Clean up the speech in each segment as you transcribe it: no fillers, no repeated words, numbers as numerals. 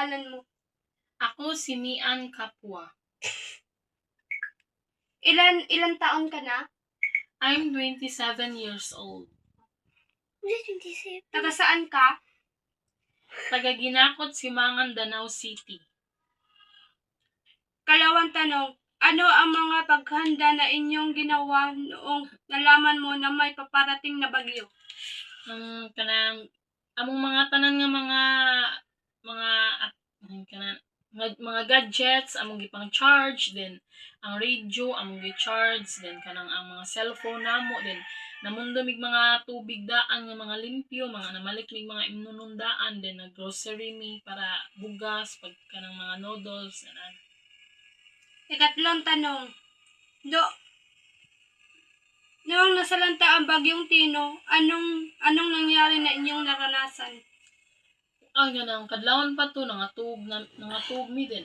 pangalan mo? Ako si Mian Kapwa. Ilan taon ka na? I'm 27 years old. 27. Taga saan ka? Taga Ginakot, Simangan, Danau City. Kalawang tanong, ano ang mga paghanda na inyong ginawa noong nalaman mo na may paparating na bagyo? Among mga tanan nga mga gadgets among gipang charge, then ang radio among gi-charge, then kanang ang mga cellphone namo, then namundumig mga tubig daan nga mga limpyo, mga namalik mig mga imnunundaan, then nag grocery mi para bugas pag kanang mga noodles and Ikatlong tanong, noong nasalanta ang bagyong Tino, anong nangyari na inyong naranasan? Ganang kadlawon pa to nangatug mi din.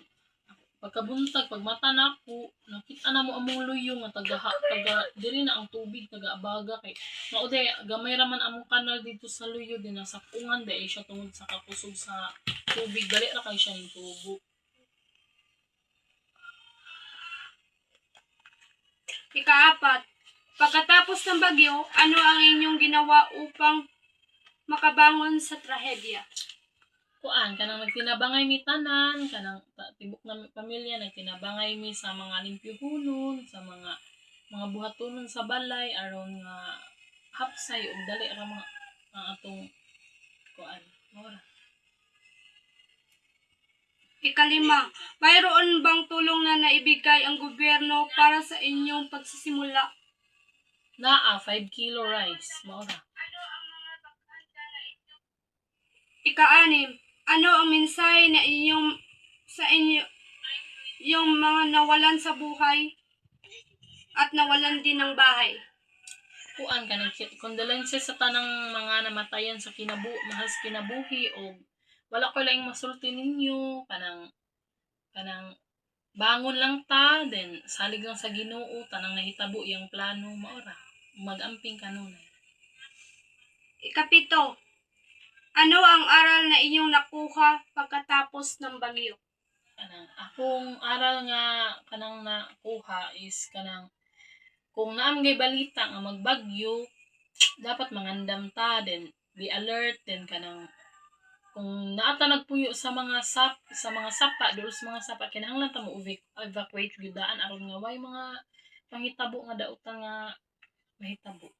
Pagkabuntag pagmata nako, nakita na mo among luyo nga taga diri na ang tubig taga-abaga kay maude gamay ra man among kanal dito sa luyo din nasa kungan dai siya tungod sa kakusog sa tubig, dali ra kay siya ning tubo. Ikaapat, pagkatapos ng bagyo, ano ang inyong ginawa upang makabangon sa trahedya? Kanang nagtinabangay mi tanan, kanang tibok na pamilya, nagtinabangay mi sa mga limpyohunon, sa mga buhatonon sa balay aron nga hapsay ug dali ra mga atong mora. Ikalima, mayroon bang tulong na naibigay ang gobyerno para sa inyong pagsisimula? Naa 5 kilo rice, mora. Ika-anim, ano ang mensahe na yung mga nawalan sa buhay at nawalan din ng bahay? Kanang condolences sa tanang mga namatayan sa kinabuhi o wala ko lang masulti ninyo, kanang bangon lang ta, then salig lang sa Ginoo, tanang nahitabo yung plano, maora magamping kanunay. Ikapito, ano ang aral na inyong nakuha pagkatapos ng bagyo? Akong aral nga kanang nakuha is kanang kung naamgay balita nga magbagyo, dapat mangandam ta, then be alert, then kanang kung naata nagpuyo sa mga sapa, doon sa mga sapa kinahanglan ta mo evacuate gyudaan aron nga way mga panghitabo nga dautan nga mahitabo.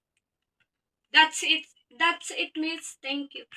That's it, miss. Thank you.